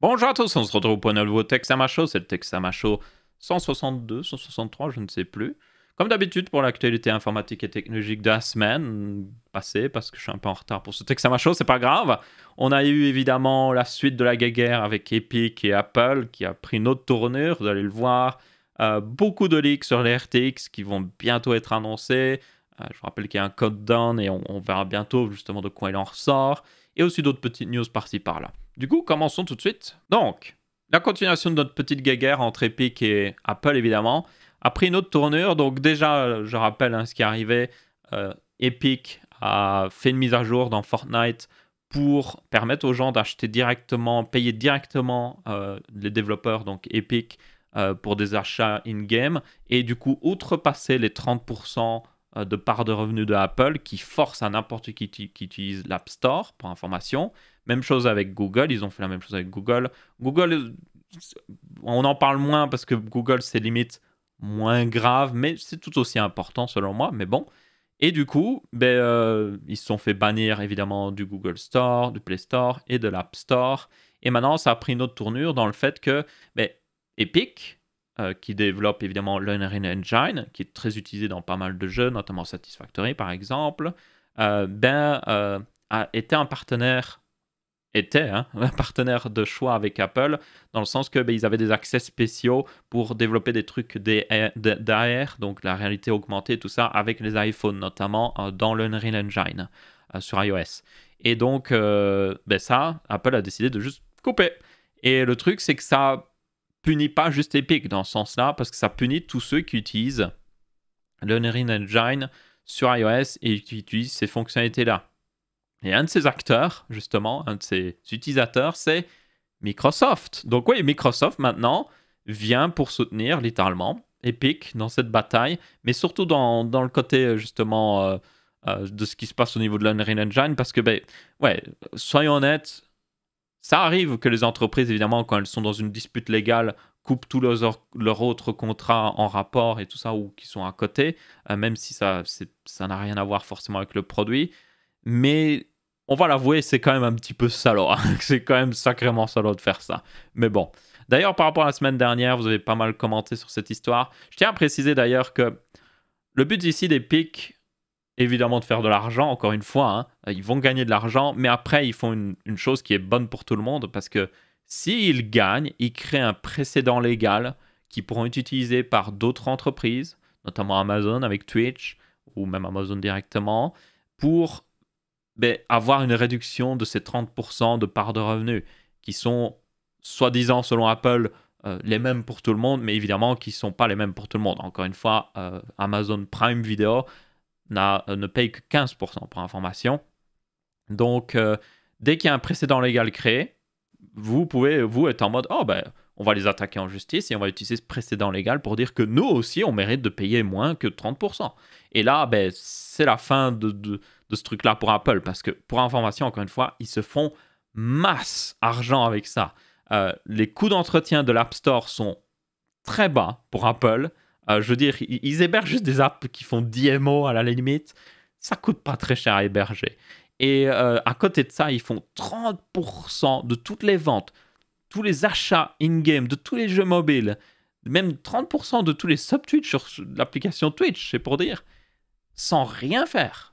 Bonjour à tous, on se retrouve pour un nouveau Texama Show, c'est le Texama Show 162, 163, je ne sais plus. Comme d'habitude pour l'actualité informatique et technologique de la semaine passée, parce que je suis un peu en retard pour ce Texama Show, c'est pas grave. On a eu évidemment la suite de la guéguerre avec Epic et Apple qui a pris une autre tournure, vous allez le voir. Beaucoup de leaks sur les RTX qui vont bientôt être annoncés. Je vous rappelle qu'il y a un countdown et on verra bientôt justement de quoi il en ressort. Et aussi d'autres petites news par-ci par-là. Du coup, commençons tout de suite. Donc, la continuation de notre petite guéguerre entre Epic et Apple, évidemment, a pris une autre tournure. Donc déjà, je rappelle ce qui est arrivé. Epic a fait une mise à jour dans Fortnite pour permettre aux gens d'acheter directement, payer directement les développeurs, donc Epic, pour des achats in-game. Et du coup, outrepasser les 30% de part de revenus de Apple qui force à n'importe qui utilise l'App Store, pour information. Même chose avec Google, ils ont fait la même chose avec Google. Google, on en parle moins parce que Google, c'est limite moins grave, mais c'est tout aussi important selon moi, mais bon. Et du coup, ils se sont fait bannir évidemment du Google Store, du Play Store et de l'App Store. Et maintenant, ça a pris une autre tournure dans le fait que Epic, qui développe évidemment l'Unreal Engine, qui est très utilisé dans pas mal de jeux, notamment Satisfactory par exemple, a été un partenaire un partenaire de choix avec Apple, dans le sens que ils avaient des accès spéciaux pour développer des trucs d'AR, donc la réalité augmentée, tout ça, avec les iPhones, notamment dans l'Unreal Engine sur iOS. Et donc, ça, Apple a décidé de juste couper. Et le truc, c'est que ça punit pas juste Epic dans ce sens-là, parce que ça punit tous ceux qui utilisent l'Unreal Engine sur iOS et qui utilisent ces fonctionnalités-là. Et un de ces acteurs, justement, un de ces utilisateurs, c'est Microsoft. Donc oui, Microsoft, maintenant, vient pour soutenir, littéralement, Epic dans cette bataille, mais surtout dans le côté, justement, de ce qui se passe au niveau de l'Unreal Engine, parce que, soyons honnêtes, ça arrive que les entreprises, évidemment, quand elles sont dans une dispute légale, coupent tous leurs autres contrats en rapport et tout ça, ou qui sont à côté, même si ça n'a rien à voir forcément avec le produit. Mais on va l'avouer, c'est quand même un petit peu salaud. C'est quand même sacrément salaud de faire ça. Mais bon. D'ailleurs, par rapport à la semaine dernière, vous avez pas mal commenté sur cette histoire. Je tiens à préciser d'ailleurs que le but ici d'Epic, évidemment de faire de l'argent, encore une fois, ils vont gagner de l'argent, mais après, ils font une chose qui est bonne pour tout le monde, parce que s'ils gagnent, ils créent un précédent légal qui pourront être utilisés par d'autres entreprises, notamment Amazon avec Twitch, ou même Amazon directement, pour avoir une réduction de ces 30% de part de revenus, qui sont, soi-disant, selon Apple, les mêmes pour tout le monde, mais évidemment qui ne sont pas les mêmes pour tout le monde. Encore une fois, Amazon Prime Video ne paye que 15% pour information. Donc, dès qu'il y a un précédent légal créé, vous pouvez, vous, être en mode, on va les attaquer en justice et on va utiliser ce précédent légal pour dire que nous aussi, on mérite de payer moins que 30%. Et là, c'est la fin de ce truc-là pour Apple, parce que, pour information, encore une fois, ils se font masse argent avec ça. Les coûts d'entretien de l'App Store sont très bas pour Apple. Je veux dire, ils hébergent juste des apps qui font 10 MO à la limite. Ça coûte pas très cher à héberger. Et à côté de ça, ils font 30% de toutes les ventes, tous les achats in-game, de tous les jeux mobiles, même 30% de tous les sub-Twitch sur l'application Twitch, c'est pour dire, sans rien faire.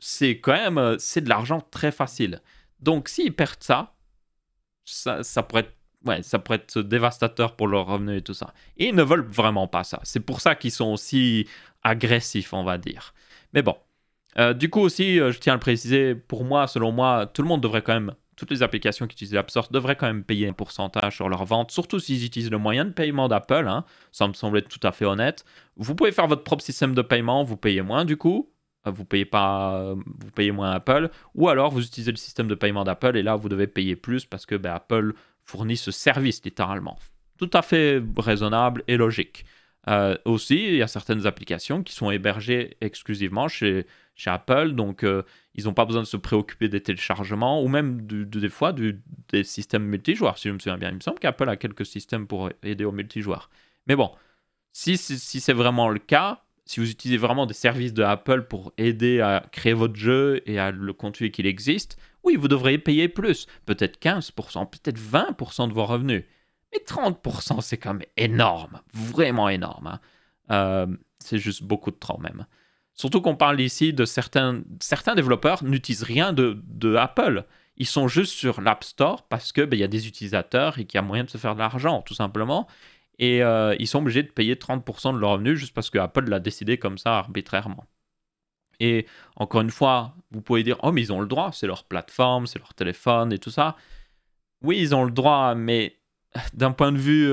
C'est quand même, c'est de l'argent très facile. Donc s'ils perdent ça pourrait être dévastateur pour leurs revenus et tout ça. Et ils ne veulent vraiment pas ça. C'est pour ça qu'ils sont aussi agressifs, on va dire. Mais bon. Du coup aussi, je tiens à le préciser, pour moi, selon moi, tout le monde devrait quand même, toutes les applications qui utilisent l'App Store devraient quand même payer un pourcentage sur leurs ventes, surtout s'ils utilisent le moyen de paiement d'Apple. Ça me semble être tout à fait honnête. Vous pouvez faire votre propre système de paiement, vous payez moins du coup. Vous payez moins Apple, ou alors vous utilisez le système de paiement d'Apple et là vous devez payer plus parce que Apple fournit ce service littéralement. Tout à fait raisonnable et logique. Aussi, il y a certaines applications qui sont hébergées exclusivement chez Apple, donc ils n'ont pas besoin de se préoccuper des téléchargements ou même des fois des systèmes multijoueurs. Si je me souviens bien, il me semble qu'Apple a quelques systèmes pour aider aux multijoueurs. Mais bon, si c'est vraiment le cas, si vous utilisez vraiment des services de Apple pour aider à créer votre jeu et à le continuer qu'il existe, oui, vous devriez payer plus, peut-être 15%, peut-être 20% de vos revenus. Mais 30%, c'est quand même énorme, vraiment énorme, hein. C'est juste beaucoup de trop même. Surtout qu'on parle ici de certains développeurs n'utilisent rien de Apple. Ils sont juste sur l'App Store parce que y a des utilisateurs et qu'il y a moyen de se faire de l'argent, tout simplement. Et ils sont obligés de payer 30% de leurs revenus juste parce que Apple l'a décidé comme ça arbitrairement. Et encore une fois, vous pouvez dire, oh mais ils ont le droit, c'est leur plateforme, c'est leur téléphone et tout ça. Oui, ils ont le droit, mais d'un point de vue,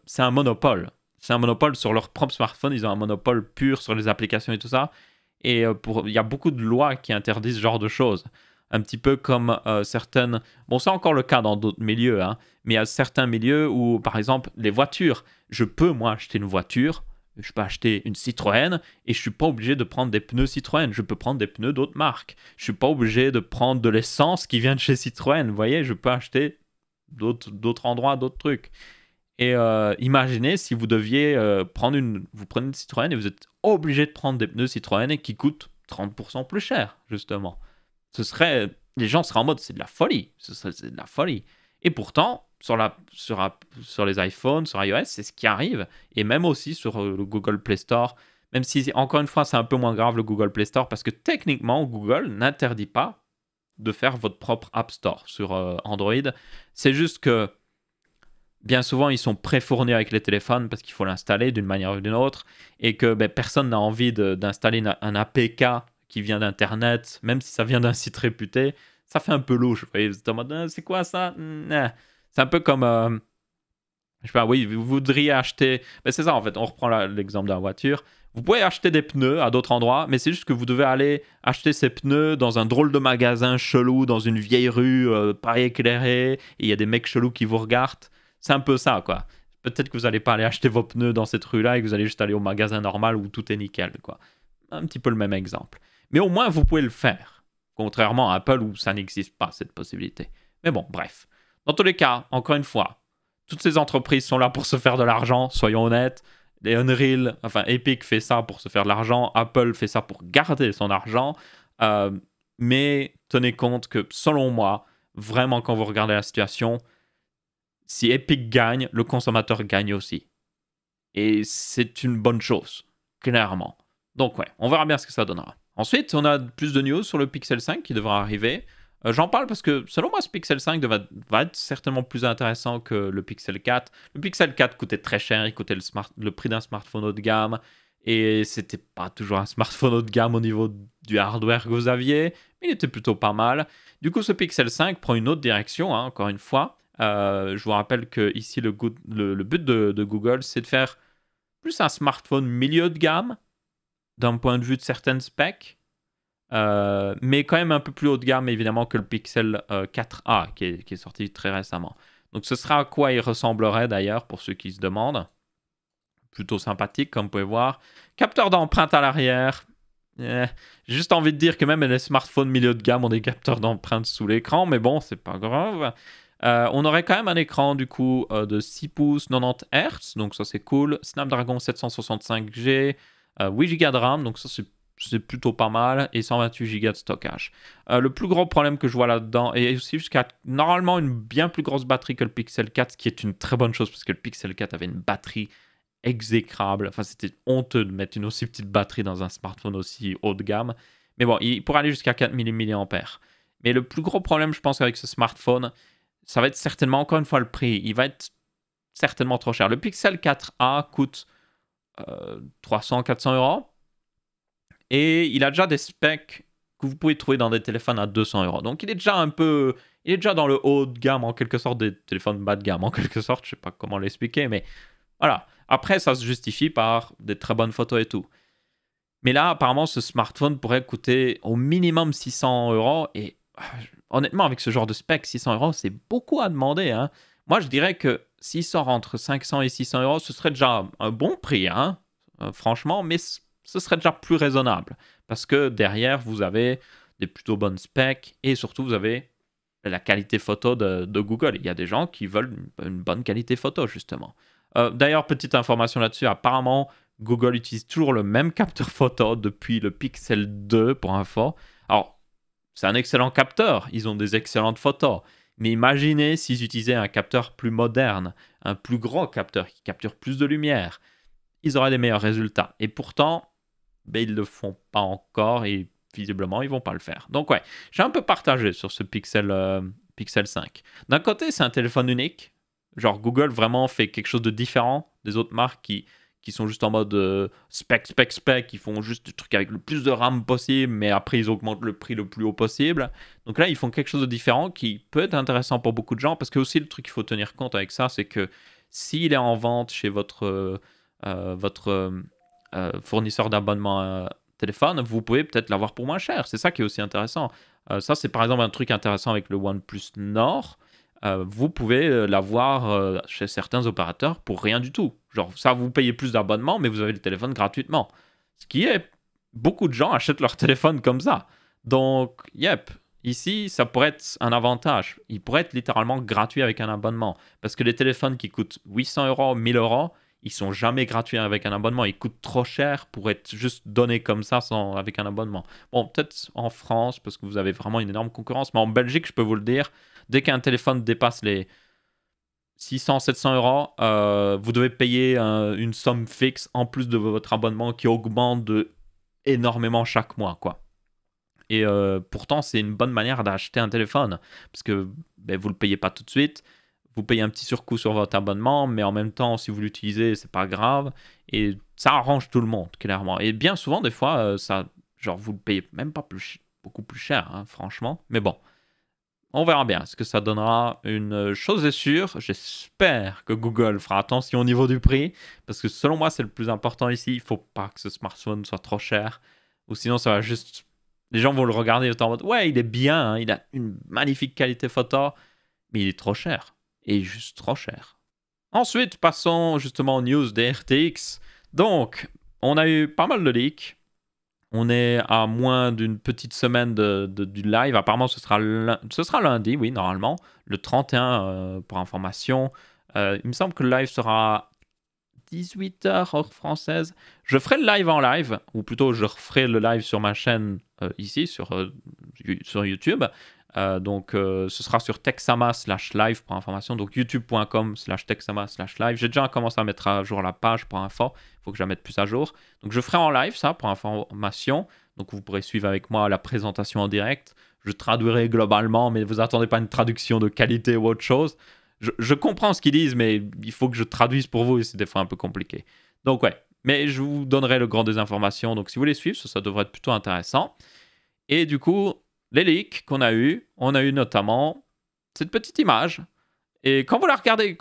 c'est un monopole. C'est un monopole sur leur propre smartphone, ils ont un monopole pur sur les applications et tout ça. Et il y a beaucoup de lois qui interdisent ce genre de choses. Un petit peu comme certaines... Bon, c'est encore le cas dans d'autres milieux, hein, mais il y a certains milieux où, par exemple, les voitures. Je peux, moi, acheter une voiture, je peux acheter une Citroën, et je ne suis pas obligé de prendre des pneus Citroën. Je peux prendre des pneus d'autres marques. Je ne suis pas obligé de prendre de l'essence qui vient de chez Citroën. Vous voyez, je peux acheter d'autres endroits, d'autres trucs. Et imaginez si vous deviez vous prenez une Citroën et vous êtes obligé de prendre des pneus Citroën qui coûtent 30% plus cher, justement. Les gens seraient en mode, c'est de la folie. C'est de la folie. Et pourtant, sur les iPhones, sur iOS, c'est ce qui arrive. Et même aussi sur le Google Play Store. Même si, encore une fois, c'est un peu moins grave le Google Play Store parce que techniquement, Google n'interdit pas de faire votre propre App Store sur Android. C'est juste que bien souvent, ils sont préfournis avec les téléphones parce qu'il faut l'installer d'une manière ou d'une autre et que personne n'a envie d'installer un APK qui vient d'Internet, même si ça vient d'un site réputé. Ça fait un peu louche. Vous voyez, vous êtes en mode, c'est quoi ça? C'est un peu comme... je sais pas, oui, vous voudriez acheter... c'est ça, en fait, on reprend l'exemple de la voiture. Vous pouvez acheter des pneus à d'autres endroits, mais c'est juste que vous devez aller acheter ces pneus dans un drôle de magasin chelou, dans une vieille rue pas éclairée, et il y a des mecs chelous qui vous regardent. C'est un peu ça, quoi. Peut-être que vous n'allez pas aller acheter vos pneus dans cette rue-là et que vous allez juste aller au magasin normal où tout est nickel, quoi. Un petit peu le même exemple. Mais au moins, vous pouvez le faire. Contrairement à Apple où ça n'existe pas, cette possibilité. Mais bon, bref. Dans tous les cas, encore une fois, toutes ces entreprises sont là pour se faire de l'argent, soyons honnêtes. Les Unreal, enfin Epic fait ça pour se faire de l'argent, Apple fait ça pour garder son argent. Mais tenez compte que, selon moi, vraiment quand vous regardez la situation, si Epic gagne, le consommateur gagne aussi. Et c'est une bonne chose, clairement. Donc ouais, on verra bien ce que ça donnera. Ensuite, on a plus de news sur le Pixel 5 qui devra arriver. J'en parle parce que, selon moi, ce Pixel 5 va être certainement plus intéressant que le Pixel 4. Le Pixel 4 coûtait très cher, il coûtait le prix d'un smartphone haut de gamme. Et c'était pas toujours un smartphone haut de gamme au niveau du hardware que vous aviez, mais il était plutôt pas mal. Du coup, ce Pixel 5 prend une autre direction, hein, encore une fois. Je vous rappelle que ici le but de Google, c'est de faire plus un smartphone milieu de gamme, d'un point de vue de certaines specs, mais quand même un peu plus haut de gamme, évidemment, que le Pixel 4a, qui est sorti très récemment. Donc ce sera à quoi il ressemblerait, d'ailleurs, pour ceux qui se demandent. Plutôt sympathique, comme vous pouvez voir. Capteur d'empreinte à l'arrière. J'ai juste envie de dire que même les smartphones milieu de gamme ont des capteurs d'empreinte sous l'écran, mais bon, c'est pas grave. On aurait quand même un écran du coup de 6 pouces 90 Hz, donc ça c'est cool. Snapdragon 765G, 8 Go de RAM, donc ça c'est plutôt pas mal, et 128 Go de stockage. Le plus gros problème que je vois là-dedans, et aussi jusqu'à normalement une bien plus grosse batterie que le Pixel 4, ce qui est une très bonne chose parce que le Pixel 4 avait une batterie exécrable. Enfin, c'était honteux de mettre une aussi petite batterie dans un smartphone aussi haut de gamme. Mais bon, il pourrait aller jusqu'à 4000 mAh. Mais le plus gros problème, je pense, avec ce smartphone, ça va être certainement, encore une fois, le prix. Il va être certainement trop cher. Le Pixel 4a coûte 300-400 euros. Et il a déjà des specs que vous pouvez trouver dans des téléphones à 200 euros. Donc, il est déjà dans le haut de gamme, en quelque sorte, des téléphones bas de gamme, en quelque sorte. Je ne sais pas comment l'expliquer, mais voilà. Après, ça se justifie par des très bonnes photos et tout. Mais là, apparemment, ce smartphone pourrait coûter au minimum 600 euros. Et honnêtement, avec ce genre de spec, 600 euros, c'est beaucoup à demander, hein. Moi, je dirais que s'il sort entre 500 et 600 euros, ce serait déjà un bon prix, hein, franchement, mais ce serait déjà plus raisonnable. Parce que derrière, vous avez des plutôt bonnes specs et surtout, vous avez la qualité photo de Google. Il y a des gens qui veulent une bonne qualité photo, justement. D'ailleurs, petite information là-dessus, apparemment, Google utilise toujours le même capteur photo depuis le Pixel 2, pour info. Alors, c'est un excellent capteur, ils ont des excellentes photos. Mais imaginez s'ils utilisaient un capteur plus moderne, un plus gros capteur qui capture plus de lumière. Ils auraient des meilleurs résultats. Et pourtant, ben, ils ne le font pas encore et visiblement, ils vont pas le faire. Donc ouais, j'ai un peu partagé sur ce Pixel 5. D'un côté, c'est un téléphone unique. Genre Google vraiment fait quelque chose de différent des autres marques qui sont juste en mode spec, qui font juste des trucs avec le plus de RAM possible, mais après ils augmentent le prix le plus haut possible. Donc là, ils font quelque chose de différent qui peut être intéressant pour beaucoup de gens, parce que aussi le truc qu'il faut tenir compte avec ça, c'est que s'il est en vente chez votre fournisseur d'abonnement téléphone, vous pouvez peut-être l'avoir pour moins cher. C'est ça qui est aussi intéressant. Ça, c'est par exemple un truc intéressant avec le OnePlus Nord. Vous pouvez l'avoir chez certains opérateurs pour rien du tout. Genre, ça, vous payez plus d'abonnement, mais vous avez le téléphone gratuitement. Ce qui est, beaucoup de gens achètent leur téléphone comme ça. Donc, yep, ici, ça pourrait être un avantage. Il pourrait être littéralement gratuit avec un abonnement. Parce que les téléphones qui coûtent 800 euros, 1000 euros, ils sont jamais gratuits avec un abonnement. Ils coûtent trop cher pour être juste donnés comme ça avec un abonnement. Bon, peut-être en France, parce que vous avez vraiment une énorme concurrence, mais en Belgique, je peux vous le dire, dès qu'un téléphone dépasse les 600-700 euros, vous devez payer une somme fixe en plus de votre abonnement qui augmente énormément chaque mois, quoi. Et pourtant, c'est une bonne manière d'acheter un téléphone, parce que ben, vous ne le payez pas tout de suite. Vous payez un petit surcoût sur votre abonnement, mais en même temps, si vous l'utilisez, c'est pas grave. Et ça arrange tout le monde, clairement. Et bien souvent, des fois, genre, vous le payez même pas beaucoup plus cher, hein, franchement. Mais bon, on verra bien ce que ça donnera. Une chose est sûre, j'espère que Google fera attention au niveau du prix, parce que selon moi, c'est le plus important ici. Il faut pas que ce smartphone soit trop cher, ou sinon, ça va juste... Les gens vont le regarder en mode, ouais, il est bien, hein, il a une magnifique qualité photo, mais il est trop cher. Et juste trop cher. Ensuite, passons justement aux news des RTX. Donc, on a eu pas mal de leaks. On est à moins d'une petite semaine du live. Apparemment, ce sera lundi, oui, normalement. Le 31, pour information. Il me semble que le live sera 18h heure française. Je ferai le live en live, ou plutôt je referai le live sur ma chaîne ici, sur YouTube. Donc, ce sera sur Techsama/live pour information. Donc, youtube.com/Techsama/live. J'ai déjà commencé à mettre à jour la page pour info. Il faut que je la mette plus à jour. Donc, je ferai en live ça pour information. Donc, vous pourrez suivre avec moi la présentation en direct. Je traduirai globalement, mais vous attendez pas une traduction de qualité ou autre chose. Je comprends ce qu'ils disent, mais il faut que je traduise pour vous et c'est des fois un peu compliqué. Donc, ouais. Mais je vous donnerai le grand des informations. Donc, si vous voulez suivre, ça devrait être plutôt intéressant. Et du coup, les leaks qu'on a eu, on a eu notamment cette petite image. Et quand vous regardez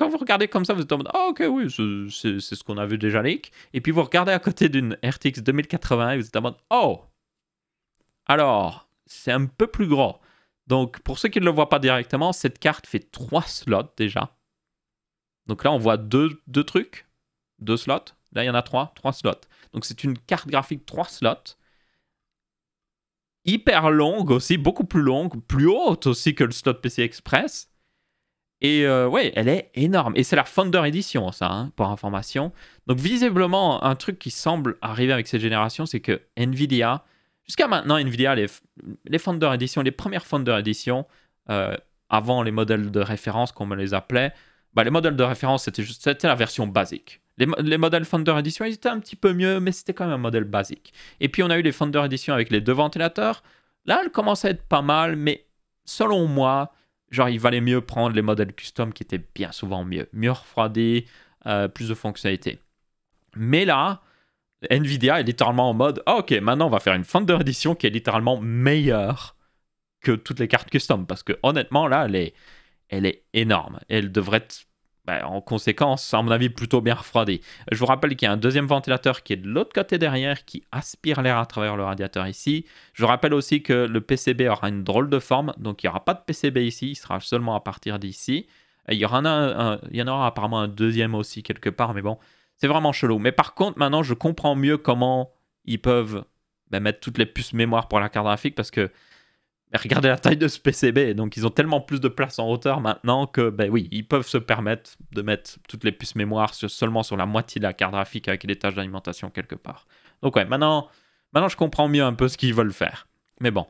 comme ça, vous êtes en mode, ah ok, oui, c'est ce qu'on a vu déjà leak. Et puis vous regardez à côté d'une RTX 2080 et vous êtes en mode, oh, alors, c'est un peu plus gros. Donc, pour ceux qui ne le voient pas directement, cette carte fait 3 slots déjà. Donc là, on voit deux trucs, 2 slots. Là, il y en a 3 slots. Donc, c'est une carte graphique 3 slots. Hyper longue aussi, beaucoup plus longue, plus haute aussi que le slot PC Express. Et ouais, elle est énorme. Et c'est la Founder Edition, ça, hein, pour information. Donc, visiblement, un truc qui semble arriver avec cette génération, c'est que Nvidia... Jusqu'à maintenant, Nvidia, les Founder Edition, les premières Founder Edition, avant les modèles de référence, comme on les appelait, bah, les modèles de référence, c'était la version basique. Les modèles Founder Edition, ils étaient un petit peu mieux, mais c'était quand même un modèle basique. Et puis, on a eu les Founder Edition avec les 2 ventilateurs. Là, elles commencent à être pas mal, mais selon moi, genre, il valait mieux prendre les modèles custom qui étaient bien souvent mieux refroidis, plus de fonctionnalités. Mais là, Nvidia est littéralement en mode, ah, ok, maintenant on va faire une Founder Edition qui est littéralement meilleure que toutes les cartes custom. Parce que honnêtement, là, elle est énorme. Elle devrait être, en conséquence, à mon avis, plutôt bien refroidie. Je vous rappelle qu'il y a un deuxième ventilateur qui est de l'autre côté derrière, qui aspire l'air à travers le radiateur ici. Je vous rappelle aussi que le PCB aura une drôle de forme, donc il n'y aura pas de PCB ici, il sera seulement à partir d'ici. Il y en aura apparemment un deuxième aussi quelque part, mais bon, c'est vraiment chelou. Mais par contre, maintenant, je comprends mieux comment ils peuvent mettre toutes les puces mémoire pour la carte graphique, parce que regardez la taille de ce PCB, donc ils ont tellement plus de place en hauteur maintenant que, oui, ils peuvent se permettre de mettre toutes les puces mémoire seulement sur la moitié de la carte graphique avec des tâches d'alimentation quelque part. Donc ouais, maintenant je comprends mieux un peu ce qu'ils veulent faire. Mais bon.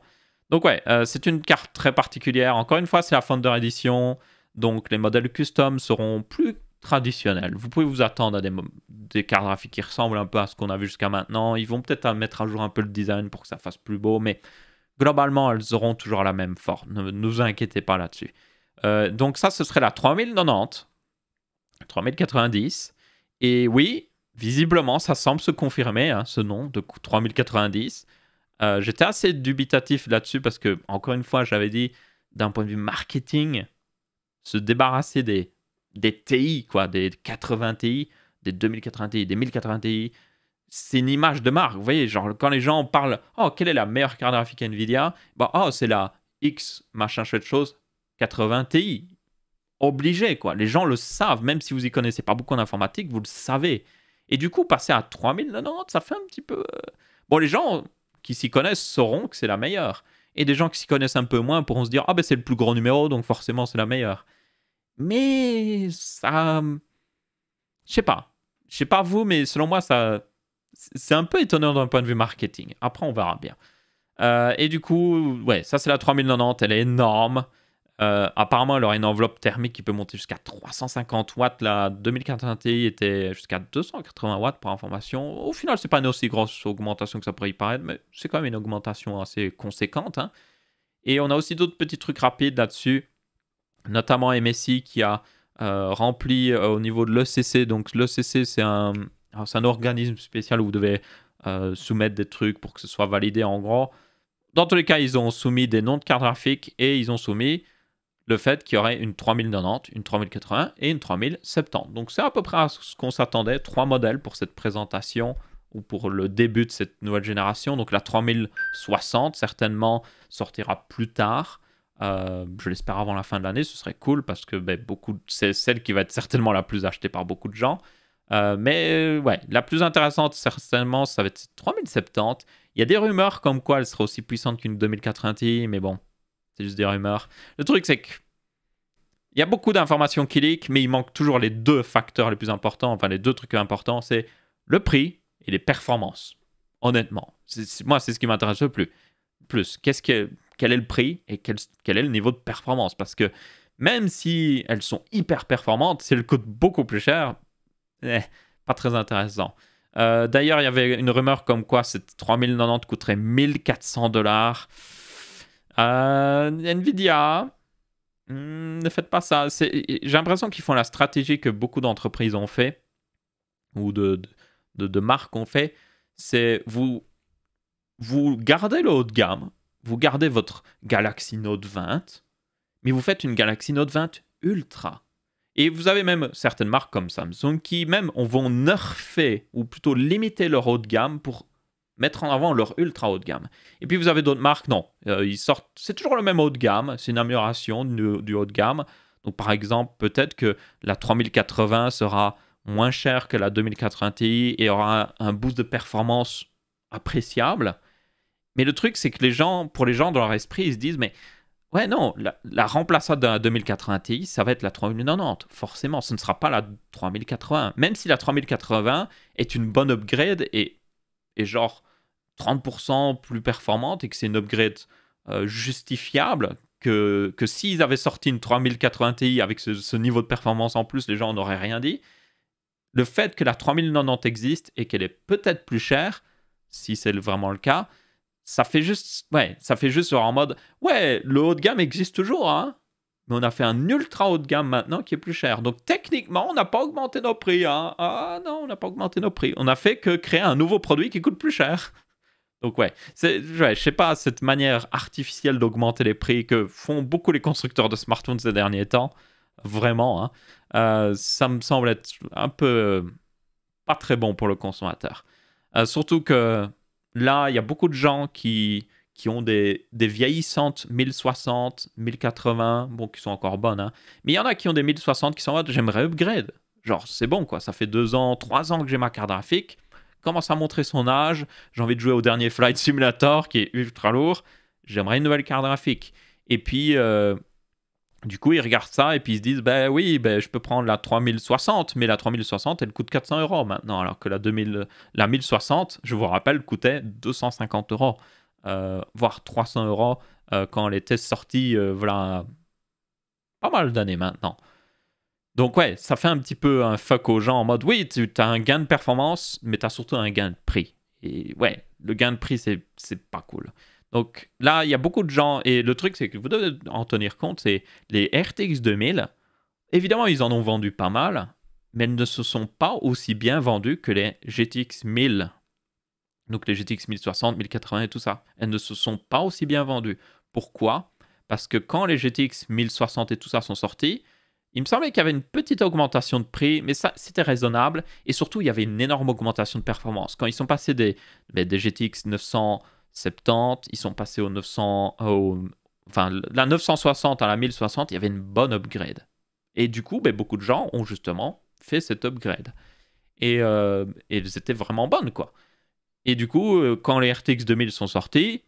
Donc ouais, c'est une carte très particulière. Encore une fois, c'est la Founder Edition, donc les modèles custom seront plus traditionnels. Vous pouvez vous attendre à des cartes graphiques qui ressemblent un peu à ce qu'on a vu jusqu'à maintenant. Ils vont peut-être mettre à jour un peu le design pour que ça fasse plus beau, mais globalement, elles auront toujours la même forme. Ne vous inquiétez pas là-dessus. Donc ça, ce serait la 3090, 3090. Et oui, visiblement, ça semble se confirmer, hein, ce nom de 3090. J'étais assez dubitatif là-dessus parce que, encore une fois, j'avais dit, d'un point de vue marketing, se débarrasser des TI, quoi, des 80 Ti, des 2080 Ti, des 1080 Ti, c'est une image de marque. Vous voyez, genre, quand les gens parlent, oh, quelle est la meilleure carte graphique Nvidia? Bah, oh, c'est la X, machin, chouette chose, 80 Ti. Obligé, quoi. Les gens le savent, même si vous y connaissez pas beaucoup en informatique, vous le savez. Et du coup, passer à 3090, ça fait un petit peu. Bon, les gens qui s'y connaissent sauront que c'est la meilleure. Et des gens qui s'y connaissent un peu moins pourront se dire, ah ben c'est le plus gros numéro, donc forcément c'est la meilleure. Mais ça. Je sais pas. Je sais pas vous, mais selon moi, ça. C'est un peu étonnant d'un point de vue marketing. Après, on verra bien. Et du coup, ouais, ça c'est la 3090, elle est énorme. Apparemment, elle aura une enveloppe thermique qui peut monter jusqu'à 350 watts. La 2080 Ti était jusqu'à 280 watts par information. Au final, c'est pas une aussi grosse augmentation que ça pourrait y paraître, mais c'est quand même une augmentation assez conséquente, hein. Et on a aussi d'autres petits trucs rapides là-dessus, notamment MSI qui a rempli au niveau de l'ECC. Donc l'ECC, c'est un organisme spécial où vous devez soumettre des trucs pour que ce soit validé en gros. Dans tous les cas, ils ont soumis des noms de cartes graphiques et ils ont soumis le fait qu'il y aurait une 3090, une 3080 et une 3070. Donc c'est à peu près à ce qu'on s'attendait, 3 modèles pour cette présentation ou pour le début de cette nouvelle génération. Donc la 3060 certainement sortira plus tard. Je l'espère avant la fin de l'année, ce serait cool parce que c'est celle qui va être certainement la plus achetée par beaucoup de gens. Ouais, la plus intéressante certainement, ça va être 3070. Il y a des rumeurs comme quoi elle sera aussi puissante qu'une 2080 Ti, mais bon, c'est juste des rumeurs. Le truc, c'est que il y a beaucoup d'informations qui leak, mais il manque toujours les deux facteurs les plus importants, enfin les deux trucs importants, c'est le prix et les performances. Honnêtement, moi, c'est ce qui m'intéresse le plus. Quel est le prix et quel est le niveau de performance? Parce que même si elles sont hyper performantes, si elles coûtent beaucoup plus cher, pas très intéressant. D'ailleurs, il y avait une rumeur comme quoi cette 3090 coûterait 1400 $. Nvidia, ne faites pas ça. J'ai l'impression qu'ils font la stratégie que beaucoup d'entreprises ont fait, ou de marques ont fait, c'est vous gardez le haut de gamme, vous gardez votre Galaxy Note 20, mais vous faites une Galaxy Note 20 Ultra. Et vous avez même certaines marques comme Samsung qui même vont nerfer, ou plutôt limiter leur haut de gamme pour mettre en avant leur ultra haut de gamme. Et puis vous avez d'autres marques, non. Ils sortent, c'est toujours le même haut de gamme, c'est une amélioration du haut de gamme. Donc par exemple, peut-être que la 3080 sera moins chère que la 2080 Ti et aura un boost de performance appréciable. Mais le truc, c'est que pour les gens dans leur esprit, ils se disent, mais ouais, non, la remplaçante de la 2080 Ti, ça va être la 3090. Forcément, ce ne sera pas la 3080. Même si la 3080 est une bonne upgrade et genre 30% plus performante et que c'est une upgrade justifiable, que s'ils avaient sorti une 3080 Ti avec ce niveau de performance en plus, les gens n'auraient rien dit. Le fait que la 3090 existe et qu'elle est peut-être plus chère, si c'est vraiment le cas, ça fait juste genre en mode, ouais, le haut de gamme existe toujours, hein, mais on a fait un ultra haut de gamme maintenant qui est plus cher. Donc techniquement, on n'a pas augmenté nos prix, hein. Ah non, on n'a pas augmenté nos prix. On a fait que créer un nouveau produit qui coûte plus cher. Donc je sais pas, cette manière artificielle d'augmenter les prix que font beaucoup les constructeurs de smartphones ces derniers temps, vraiment, hein, ça me semble être un peu pas très bon pour le consommateur. Surtout que là, il y a beaucoup de gens qui ont des vieillissantes 1060, 1080, bon, qui sont encore bonnes, hein. Mais il y en a qui ont des 1060 qui sont en mode, j'aimerais upgrade. Genre, c'est bon, quoi. Ça fait 2 ans, 3 ans que j'ai ma carte graphique. Commence à montrer son âge. J'ai envie de jouer au dernier Flight Simulator qui est ultra lourd. J'aimerais une nouvelle carte graphique. Et puis, du coup, ils regardent ça et puis ils se disent, je peux prendre la 3060, mais la 3060, elle coûte 400 € maintenant, alors que la 1060, je vous rappelle, coûtait 250 €, voire 300 € quand elle était sortie, voilà, pas mal d'années maintenant. Donc ouais, ça fait un petit peu un fuck aux gens en mode oui, tu as un gain de performance, mais tu as surtout un gain de prix. Et ouais, le gain de prix, c'est pas cool. Donc là, il y a beaucoup de gens, et le truc, c'est que vous devez en tenir compte, c'est les RTX 2000, évidemment, ils en ont vendu pas mal, mais elles ne se sont pas aussi bien vendues que les GTX 1000. Donc les GTX 1060, 1080 et tout ça. Elles ne se sont pas aussi bien vendues. Pourquoi? Parce que quand les GTX 1060 et tout ça sont sortis, il me semblait qu'il y avait une petite augmentation de prix, mais ça, c'était raisonnable. Et surtout, il y avait une énorme augmentation de performance. Quand ils sont passés des GTX 970, ils sont passés au 900, enfin, la 960 à la 1060, il y avait une bonne upgrade. Et du coup, beaucoup de gens ont justement fait cette upgrade. Et elles étaient vraiment bonnes, quoi. Et du coup, quand les RTX 2000 sont sortis,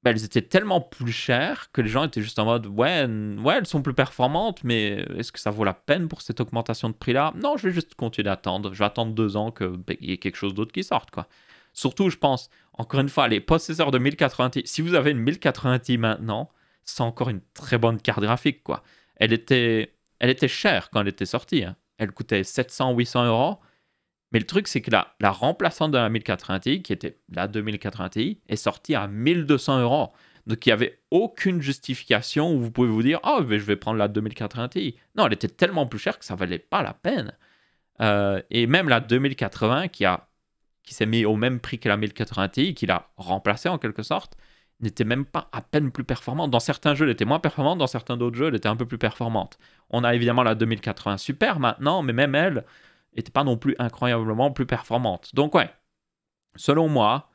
elles étaient tellement plus chères que les gens étaient juste en mode ouais, elles sont plus performantes, mais est-ce que ça vaut la peine pour cette augmentation de prix-là? Non, je vais juste continuer d'attendre. Je vais attendre 2 ans qu'il y ait quelque chose d'autre qui sorte, quoi. Surtout, je pense, encore une fois, les processeurs de 1080 Ti, si vous avez une 1080 Ti maintenant, c'est encore une très bonne carte graphique, quoi. Elle était chère quand elle était sortie, hein. Elle coûtait 700-800 euros. Mais le truc, c'est que la remplaçante de la 1080 Ti, qui était la 2080 Ti, est sortie à 1200 euros. Donc il n'y avait aucune justification où vous pouvez vous dire oh, je vais prendre la 2080 Ti. Non, elle était tellement plus chère que ça ne valait pas la peine. Et même la 2080, qui s'est mis au même prix que la 1080 Ti, qui l'a remplacée en quelque sorte, n'était même pas à peine plus performante. Dans certains jeux, elle était moins performante, dans certains d'autres jeux, elle était un peu plus performante. On a évidemment la 2080 Super maintenant, mais même elle n'était pas non plus incroyablement plus performante. Donc ouais, selon moi,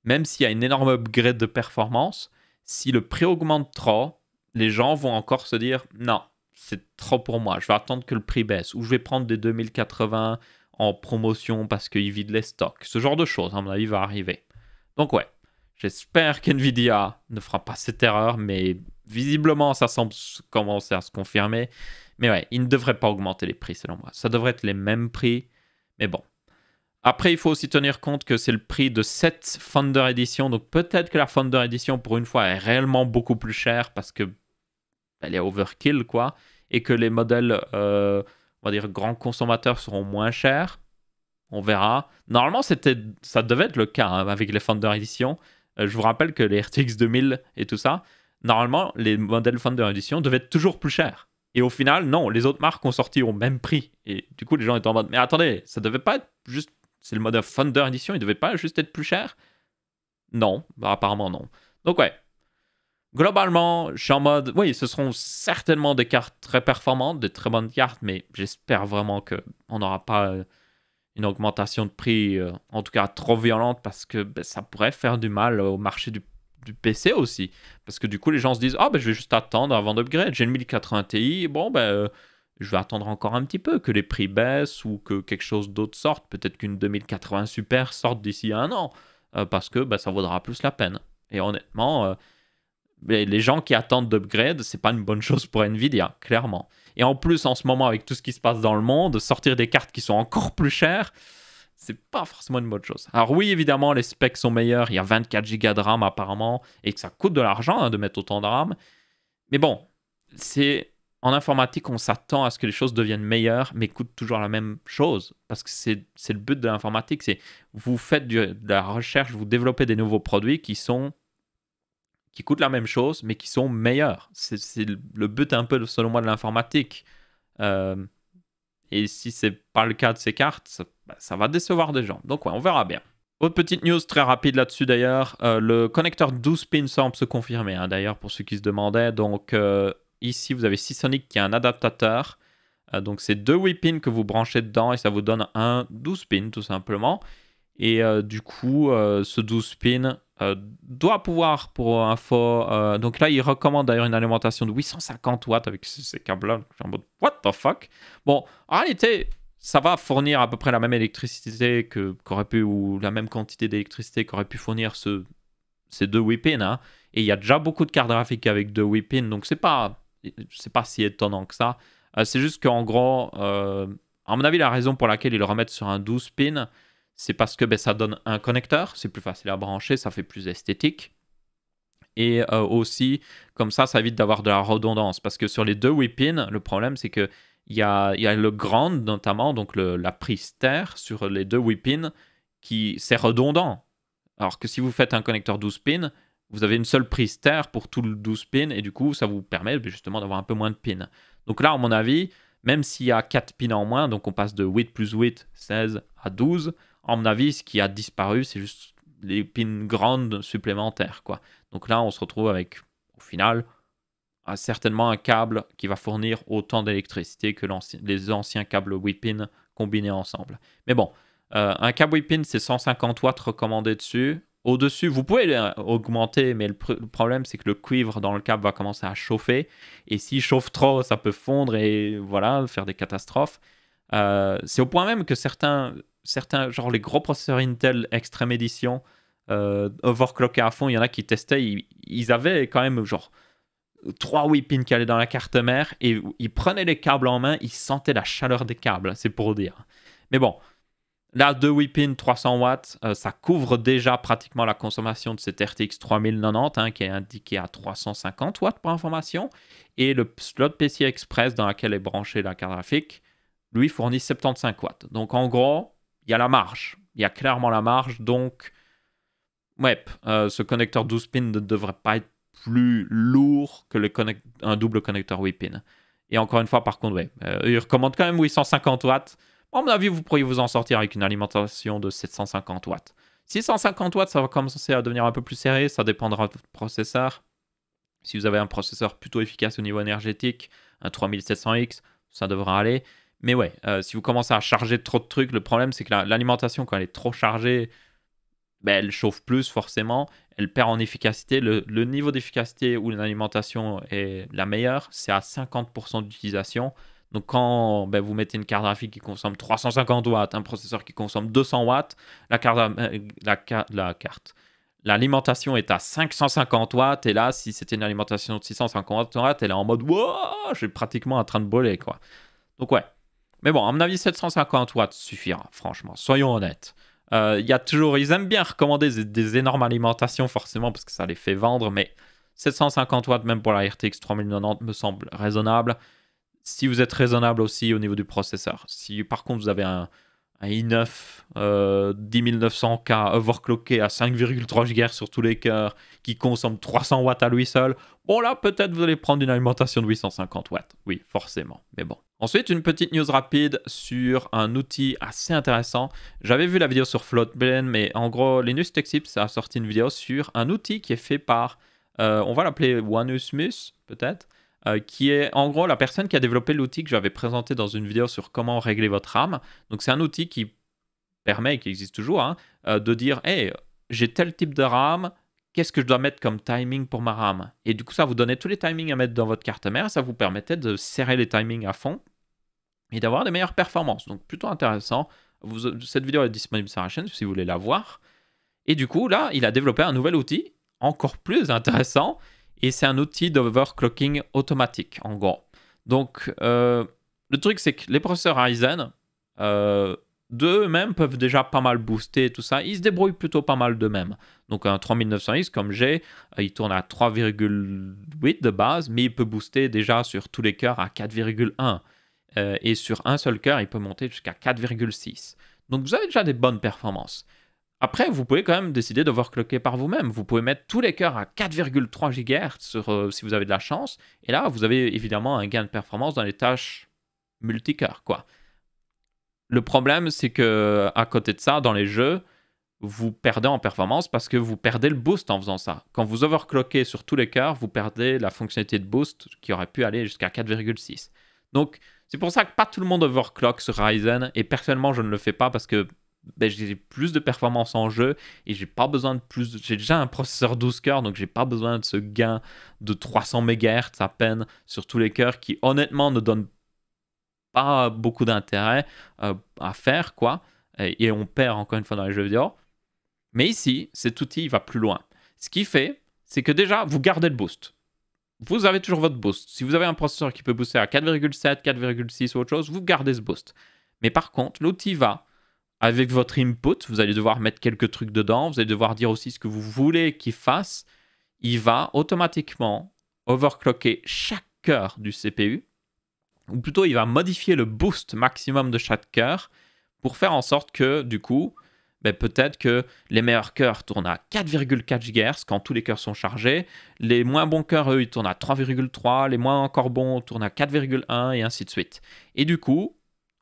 même s'il y a une énorme upgrade de performance, si le prix augmente trop, les gens vont encore se dire non, c'est trop pour moi, je vais attendre que le prix baisse, ou je vais prendre des 2080 en promotion parce qu'ils vident les stocks. Ce genre de choses, à mon avis, va arriver. Donc ouais, j'espère qu'NVIDIA ne fera pas cette erreur, mais visiblement, ça semble commencer à se confirmer. Mais ouais, ils ne devraient pas augmenter les prix, selon moi. Ça devrait être les mêmes prix, mais bon. Après, il faut aussi tenir compte que c'est le prix de cette Founder Edition. Donc peut-être que la Founder Edition, pour une fois, est réellement beaucoup plus chère parce que elle est overkill, quoi. Et que les modèles, on va dire, grands consommateurs seront moins chers. On verra. Normalement, ça devait être le cas hein, avec les Founder Edition. Je vous rappelle que les RTX 2000 et tout ça, normalement, les modèles Founder Edition devaient être toujours plus chers. Et au final, non, les autres marques ont sorti au même prix. Et du coup, les gens étaient en mode, mais attendez, ça devait pas être juste... C'est le modèle Founder Edition, il devait pas juste être plus cher? Non, apparemment non. Donc ouais, globalement, je suis en mode, oui, ce seront certainement des cartes très performantes, des très bonnes cartes, mais j'espère vraiment qu'on n'aura pas une augmentation de prix, en tout cas trop violente, parce que ça pourrait faire du mal au marché du PC aussi. Parce que du coup, les gens se disent, ah, je vais juste attendre avant d'upgrade. J'ai une 1080 Ti, bon, je vais attendre encore un petit peu que les prix baissent ou que quelque chose d'autre sorte. Peut-être qu'une 2080 Super sorte d'ici 1 an, parce que ça vaudra plus la peine. Et honnêtement, les gens qui attendent d'upgrade, c'est pas une bonne chose pour Nvidia, clairement. Et en plus, en ce moment, avec tout ce qui se passe dans le monde, sortir des cartes qui sont encore plus chères, c'est pas forcément une bonne chose. Alors oui, évidemment, les specs sont meilleurs. Il y a 24 Go de RAM apparemment, et que ça coûte de l'argent hein, de mettre autant de RAM. Mais bon, en informatique, on s'attend à ce que les choses deviennent meilleures, mais coûtent toujours la même chose. Parce que c'est le but de l'informatique, c'est vous faites de la recherche, vous développez des nouveaux produits qui coûtent la même chose, mais qui sont meilleurs. C'est le but un peu, selon moi, de l'informatique. Et si c'est pas le cas de ces cartes, ça va décevoir des gens. Donc ouais, on verra bien. Autre petite news très rapide là-dessus d'ailleurs, le connecteur 12 pins semble se confirmer, hein, d'ailleurs pour ceux qui se demandaient. Donc ici vous avez Seasonic qui est un adaptateur. Donc c'est 2 8 pins que vous branchez dedans et ça vous donne un 12 pins tout simplement. Et du coup, ce 12 pins doit pouvoir, pour info... donc là, il recommande d'ailleurs une alimentation de 850 watts avec ces câbles-là. Je suis en mode, what the fuck? Bon, en réalité, ça va fournir à peu près la même électricité qu'aurait pu, ou la même quantité d'électricité qu'aurait pu fournir ces 2 8 pins. Hein. Et il y a déjà beaucoup de cartes graphiques avec 2 8 pins, donc c'est pas si étonnant que ça. C'est juste qu'en gros, à mon avis, la raison pour laquelle ils le remettent sur un 12 pins, c'est parce que ça donne un connecteur, c'est plus facile à brancher, ça fait plus esthétique. et aussi, comme ça évite d'avoir de la redondance. Parce que sur les 2 whip-in, le problème, c'est que il y a le grand, notamment, donc la prise terre sur les 2 whip-in, c'est redondant. Alors que si vous faites un connecteur 12 pins, vous avez une seule prise terre pour tout le 12 pins, et du coup, ça vous permet justement d'avoir un peu moins de pins. Donc là, à mon avis, même s'il y a 4 pins en moins, donc on passe de 8 plus 8, 16 à 12, à mon avis, ce qui a disparu, c'est juste les pins grandes supplémentaires, quoi. Donc là, on se retrouve avec, au final, certainement un câble qui va fournir autant d'électricité que les anciens câbles whip-in combinés ensemble. Mais bon, un câble whip-in, c'est 150 watts recommandé dessus. Au-dessus, vous pouvez augmenter, mais le problème, c'est que le cuivre dans le câble va commencer à chauffer. Et s'il chauffe trop, ça peut fondre et voilà, faire des catastrophes. C'est au point même que certains, genre les gros processeurs Intel Extreme Edition, overclockés à fond, il y en a qui testaient, ils avaient quand même genre 3 whip-in qui allaient dans la carte mère et ils prenaient les câbles en main, ils sentaient la chaleur des câbles, c'est pour dire. Mais bon, là, 2 whip-in 300 watts, ça couvre déjà pratiquement la consommation de cette RTX 3090, qui est indiqué à 350 watts pour information. Et le slot PCI Express dans lequel est branchée la carte graphique, lui, fournit 75 watts. Donc en gros, il y a la marge. Il y a clairement la marge. Donc, ouais, ce connecteur 12 pins ne devrait pas être plus lourd que un double connecteur 8 pins. Et encore une fois, par contre, ouais, il recommande quand même 850 watts. À mon avis, vous pourriez vous en sortir avec une alimentation de 750 watts. 650 watts, ça va commencer à devenir un peu plus serré. Ça dépendra de votre processeur. Si vous avez un processeur plutôt efficace au niveau énergétique, un 3700X, ça devra aller. Mais ouais, si vous commencez à charger trop de trucs, le problème, c'est que l'alimentation, quand elle est trop chargée, elle chauffe plus forcément, elle perd en efficacité. Le niveau d'efficacité où l'alimentation est la meilleure, c'est à 50% d'utilisation. Donc quand vous mettez une carte graphique qui consomme 350 watts, un processeur qui consomme 200 watts, l'alimentation est à 550 watts, et là, si c'était une alimentation de 650 watts, elle est en mode « Wow, je suis pratiquement en train de brûler, quoi ». Donc ouais. Mais bon, à mon avis, 750 watts suffira, franchement. Soyons honnêtes. Ils aiment bien recommander des énormes alimentations, forcément, parce que ça les fait vendre, mais 750 watts, même pour la RTX 3090, me semble raisonnable. Si vous êtes raisonnable aussi au niveau du processeur. Si par contre vous avez un i9 10900K overclocké à 5,3 GHz sur tous les cœurs, qui consomme 300 watts à lui seul, bon là peut-être vous allez prendre une alimentation de 850 watts. Oui, forcément, mais bon. Ensuite, une petite news rapide sur un outil assez intéressant. J'avais vu la vidéo sur Floatbrain, mais en gros, Linus Tech Tips a sorti une vidéo sur un outil qui est fait par, on va l'appeler Wanusmus, peut-être, qui est en gros la personne qui a développé l'outil que j'avais présenté dans une vidéo sur comment régler votre RAM. Donc c'est un outil qui permet, et qui existe toujours, de dire « Hey, j'ai tel type de RAM, qu'est-ce que je dois mettre comme timing pour ma RAM ?» Et du coup, ça vous donnait tous les timings à mettre dans votre carte mère, ça vous permettait de serrer les timings à fond et d'avoir des meilleures performances. Donc plutôt intéressant. Cette vidéo est disponible sur la chaîne si vous voulez la voir. Et du coup, là, il a développé un nouvel outil, encore plus intéressant, et c'est un outil d'overclocking automatique, en gros. Donc, le truc, c'est que les processeurs Ryzen, d'eux-mêmes, peuvent déjà pas mal booster et tout ça. Ils se débrouillent plutôt pas mal d'eux-mêmes. Donc, un 3900X, comme j'ai, il tourne à 3,8 de base, mais il peut booster déjà sur tous les cœurs à 4,1. Et sur un seul cœur, il peut monter jusqu'à 4,6. Donc, vous avez déjà des bonnes performances. Après, vous pouvez quand même décider d'overclocker par vous-même. Vous pouvez mettre tous les cœurs à 4,3 GHz si vous avez de la chance. Et là, vous avez évidemment un gain de performance dans les tâches multicœurs, quoi. Le problème, c'est que à côté de ça, dans les jeux, vous perdez en performance parce que vous perdez le boost en faisant ça. Quand vous overclockez sur tous les cœurs, vous perdez la fonctionnalité de boost qui aurait pu aller jusqu'à 4,6. Donc, c'est pour ça que pas tout le monde overclock sur Ryzen. Et personnellement, je ne le fais pas parce que j'ai plus de performance en jeu et j'ai pas besoin de plus. J'ai déjà un processeur 12 cœurs, donc j'ai pas besoin de ce gain de 300 MHz à peine sur tous les cœurs qui honnêtement ne donne pas beaucoup d'intérêt à faire, quoi. Et on perd encore une fois dans les jeux vidéo. Mais ici, cet outil il va plus loin. Ce qu'il fait, c'est que déjà, vous gardez le boost. Vous avez toujours votre boost. Si vous avez un processeur qui peut booster à 4,7, 4,6 ou autre chose, vous gardez ce boost. Mais par contre, l'outil va avec votre input, vous allez devoir mettre quelques trucs dedans, vous allez devoir dire aussi ce que vous voulez qu'il fasse, il va automatiquement overclocker chaque cœur du CPU, ou plutôt il va modifier le boost maximum de chaque cœur pour faire en sorte que, du coup, peut-être que les meilleurs cœurs tournent à 4,4 GHz quand tous les cœurs sont chargés, les moins bons cœurs, eux, ils tournent à 3,3, les moins encore bons tournent à 4,1 et ainsi de suite. Et du coup,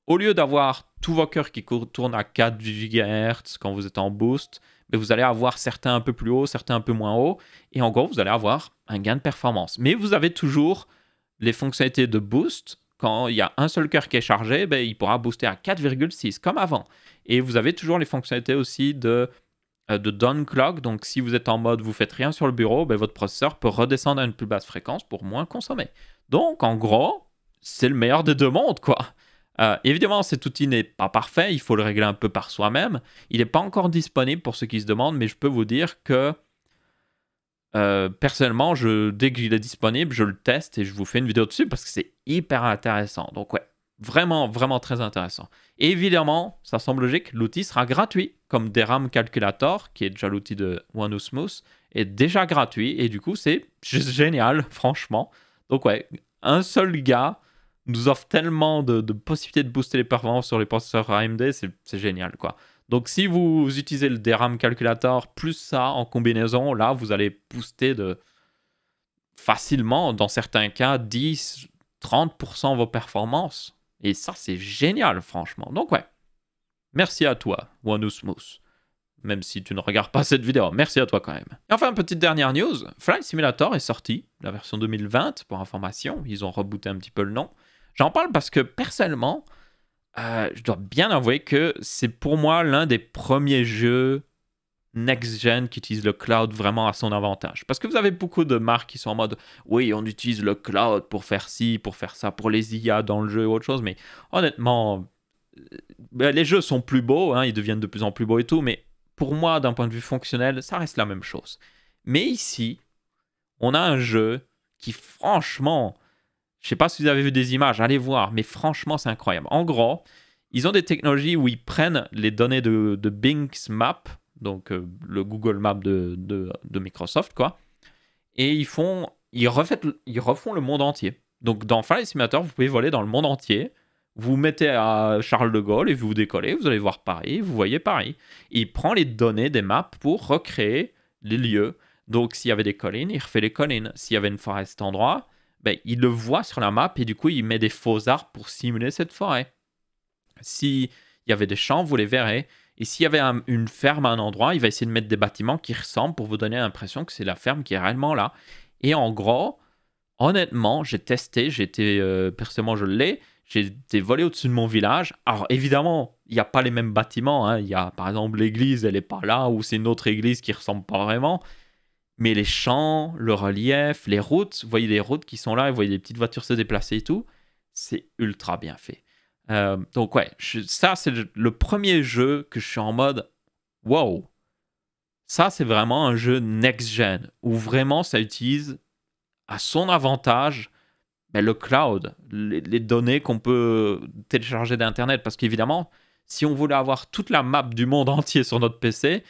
au lieu d'avoir tous vos cœurs qui tournent à 4 GHz quand vous êtes en boost, vous allez avoir certains un peu plus haut, certains un peu moins haut, et en gros, vous allez avoir un gain de performance. Mais vous avez toujours les fonctionnalités de boost. Quand il y a un seul cœur qui est chargé, il pourra booster à 4,6 comme avant. Et vous avez toujours les fonctionnalités aussi de downclock. Donc si vous êtes en mode vous faites rien sur le bureau, votre processeur peut redescendre à une plus basse fréquence pour moins consommer. Donc en gros, c'est le meilleur des deux mondes, quoi. Évidemment, cet outil n'est pas parfait, il faut le régler un peu par soi-même. Il n'est pas encore disponible pour ceux qui se demandent, mais je peux vous dire que personnellement, dès qu'il est disponible, je le teste et je vous fais une vidéo dessus parce que c'est hyper intéressant. Donc ouais, vraiment, vraiment très intéressant. Et évidemment, ça semble logique, l'outil sera gratuit, comme DRAM Calculator, qui est déjà l'outil de OneUSmooth, est déjà gratuit et du coup, c'est génial, franchement. Donc ouais, un seul gars nous offre tellement de possibilités de booster les performances sur les processeurs AMD, c'est génial, quoi. Donc si vous utilisez le DRAM Calculator plus ça en combinaison, là vous allez booster facilement, dans certains cas, 10-30% vos performances. Et ça c'est génial, franchement. Donc ouais, merci à toi, OneUSmooth. Même si tu ne regardes pas cette vidéo, merci à toi quand même. Et enfin, petite dernière news, Flight Simulator est sorti, la version 2020, pour information. Ils ont rebooté un petit peu le nom. J'en parle parce que personnellement, je dois bien avouer que c'est pour moi l'un des premiers jeux next-gen qui utilisent le cloud vraiment à son avantage. Parce que vous avez beaucoup de marques qui sont en mode « Oui, on utilise le cloud pour faire ci, pour faire ça, pour les IA dans le jeu ou autre chose. » Mais honnêtement, les jeux sont plus beaux, ils deviennent de plus en plus beaux et tout, mais pour moi, d'un point de vue fonctionnel, ça reste la même chose. Mais ici, on a un jeu qui franchement... Je ne sais pas si vous avez vu des images, allez voir, mais franchement, c'est incroyable. En gros, ils ont des technologies où ils prennent les données de Bing's Map, donc le Google Map de Microsoft, quoi, et ils refont le monde entier. Donc, dans Flight Simulator, vous pouvez voler dans le monde entier. Vous mettez à Charles de Gaulle et vous décollez, vous allez voir Paris, vous voyez Paris. Et il prend les données des maps pour recréer les lieux. Donc, s'il y avait des collines, il refait les collines. S'il y avait une forêt à cet endroit... il le voit sur la map et du coup, il met des faux arbres pour simuler cette forêt. S'il y avait des champs, vous les verrez. Et s'il y avait une ferme à un endroit, il va essayer de mettre des bâtiments qui ressemblent pour vous donner l'impression que c'est la ferme qui est réellement là. Et en gros, honnêtement, j'ai testé, personnellement, je l'ai. J'ai été volé au-dessus de mon village. Alors évidemment, il n'y a pas les mêmes bâtiments. Il y a par exemple l'église, elle n'est pas là, ou c'est une autre église qui ne ressemble pas vraiment. Mais les champs, le relief, les routes, vous voyez les routes qui sont là, vous voyez les petites voitures se déplacer et tout, c'est ultra bien fait. Donc ouais, ça c'est le premier jeu que je suis en mode wow. Ça c'est vraiment un jeu next-gen, où vraiment ça utilise à son avantage le cloud, les données qu'on peut télécharger d'Internet. Parce qu'évidemment, si on voulait avoir toute la map du monde entier sur notre PC,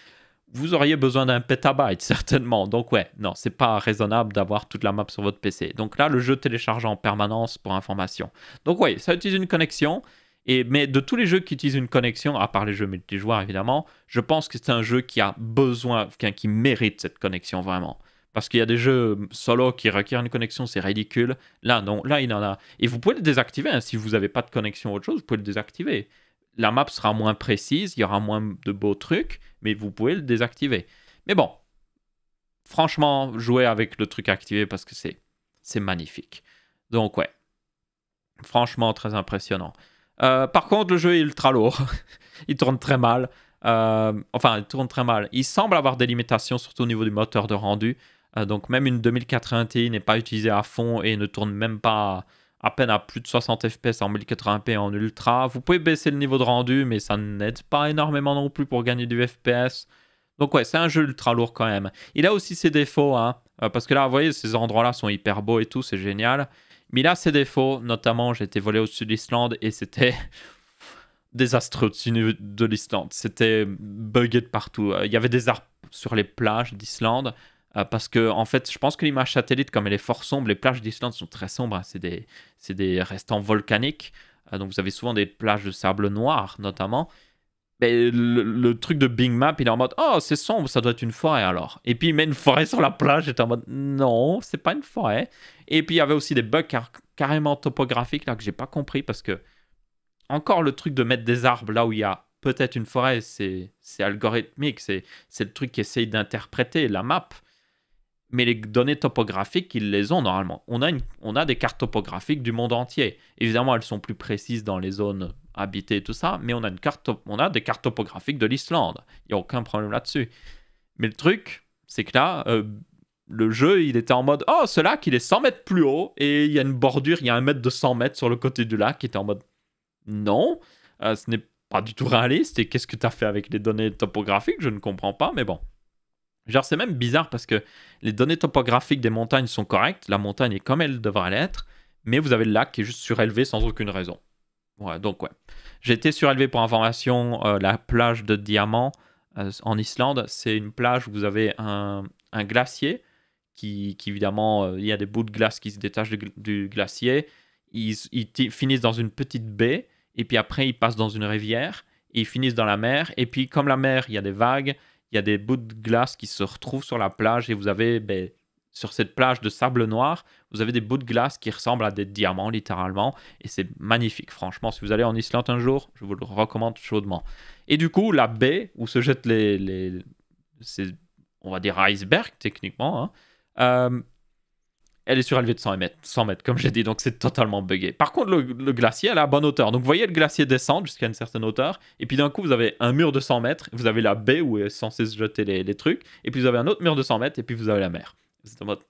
vous auriez besoin d'un pétabyte, certainement. Donc ouais, non, c'est pas raisonnable d'avoir toute la map sur votre PC. Donc là, le jeu télécharge en permanence pour information. Donc ouais, ça utilise une connexion. Mais de tous les jeux qui utilisent une connexion, à part les jeux multijoueurs évidemment, je pense que c'est un jeu qui a besoin, qui mérite cette connexion vraiment. Parce qu'il y a des jeux solo qui requièrent une connexion, c'est ridicule. Là, non, là, il en a. Et vous pouvez le désactiver, si vous n'avez pas de connexion ou autre chose, vous pouvez le désactiver. La map sera moins précise, il y aura moins de beaux trucs, mais vous pouvez le désactiver. Mais bon, franchement, jouez avec le truc activé parce que c'est magnifique. Donc ouais, franchement, très impressionnant. Par contre, le jeu est ultra lourd. Il tourne très mal. Il tourne très mal. Il semble avoir des limitations, surtout au niveau du moteur de rendu. Donc même une 2080 Ti n'est pas utilisée à fond et ne tourne même pas... à peine à plus de 60 fps en 1080p en ultra. Vous pouvez baisser le niveau de rendu, mais ça n'aide pas énormément non plus pour gagner du FPS. Donc ouais, c'est un jeu ultra lourd quand même. Il a aussi ses défauts, parce que là, vous voyez, ces endroits-là sont hyper beaux et tout, c'est génial. Mais il a ses défauts, notamment, j'ai été volé au-dessus de l'Islande et c'était désastreux au-dessus de l'Islande. C'était buggé de partout. Il y avait des arbres sur les plages d'Islande. Parce que, en fait, je pense que l'image satellite, comme elle est fort sombre, les plages d'Islande sont très sombres, hein. C'est des restants volcaniques. Donc vous avez souvent des plages de sable noir, notamment. Mais le truc de Bing Map, il est en mode oh, c'est sombre, ça doit être une forêt alors. Et puis il met une forêt sur la plage, j'étais en mode non, c'est pas une forêt. Et puis il y avait aussi des bugs carrément topographiques là que j'ai pas compris parce que encore le truc de mettre des arbres là où il y a peut-être une forêt, c'est algorithmique, c'est le truc qui essaye d'interpréter la map. Mais les données topographiques, ils les ont normalement. On a des cartes topographiques du monde entier. Évidemment, elles sont plus précises dans les zones habitées et tout ça, mais on a des cartes topographiques de l'Islande. Il n'y a aucun problème là-dessus. Mais le truc, c'est que là, le jeu, il était en mode oh, ce lac, il est 100 mètres plus haut et il y a une bordure, il y a 1 mètre de 100 mètres sur le côté du lac qui était en mode non, ce n'est pas du tout réaliste. Et qu'est-ce que tu as fait avec les données topographiques? Je ne comprends pas, mais bon. Genre, c'est même bizarre parce que les données topographiques des montagnes sont correctes, la montagne est comme elle devrait l'être, mais vous avez le lac qui est juste surélevé sans aucune raison. Ouais, donc ouais. J'ai été surélevé pour information, la plage de Diamant en Islande, c'est une plage où vous avez un glacier qui évidemment, il y a des bouts de glace qui se détachent du glacier, ils finissent dans une petite baie, et puis après ils passent dans une rivière, et ils finissent dans la mer, et puis comme la mer, il y a des vagues, il y a des bouts de glace qui se retrouvent sur la plage et vous avez, sur cette plage de sable noir, vous avez des bouts de glace qui ressemblent à des diamants littéralement et c'est magnifique. Franchement, si vous allez en Islande un jour, je vous le recommande chaudement. Et du coup, la baie où se jettent on va dire icebergs techniquement, hein, elle est surélevée de 100 mètres, comme j'ai dit, donc c'est totalement buggé. Par contre, le glacier, elle est à bonne hauteur. Donc, vous voyez le glacier descendre jusqu'à une certaine hauteur, et puis d'un coup, vous avez un mur de 100 mètres, vous avez la baie où est censé se jeter les trucs, et puis vous avez un autre mur de 100 mètres, et puis vous avez la mer. C'est en mode,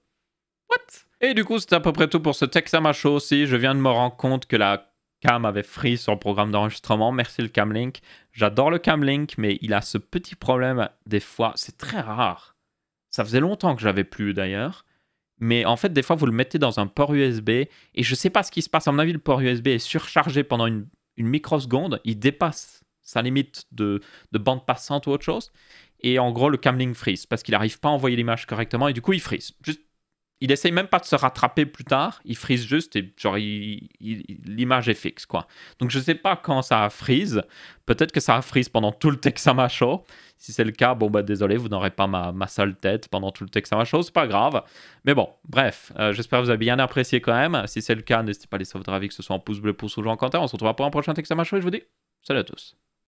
what? Et du coup, c'était à peu près tout pour ce Texama Show aussi. Je viens de me rendre compte que la cam avait freeze sur le programme d'enregistrement. Merci le Camlink. J'adore le Camlink, mais il a ce petit problème des fois. C'est très rare. Ça faisait longtemps que je l'avais plus d'ailleurs. Mais en fait, des fois, vous le mettez dans un port USB et je ne sais pas ce qui se passe. À mon avis, le port USB est surchargé pendant une microseconde. Il dépasse sa limite de bande passante ou autre chose. Et en gros, le Camlink freeze parce qu'il n'arrive pas à envoyer l'image correctement et du coup, il freeze. Juste, il essaye même pas de se rattraper plus tard. Il freeze juste et genre, l'image est fixe, quoi. Donc, je ne sais pas quand ça a freeze. Peut-être que ça a freeze pendant tout le Texama Show. Si c'est le cas, bon, bah désolé, vous n'aurez pas ma sale tête pendant tout le Texama Show, c'est pas grave. Mais bon, bref, j'espère que vous avez bien apprécié quand même. Si c'est le cas, n'hésitez pas à laisser votre avis, que ce soit en pouce bleu, pouce rouge ou en commentaire. On se retrouvera pour un prochain Texama Show et je vous dis salut à tous.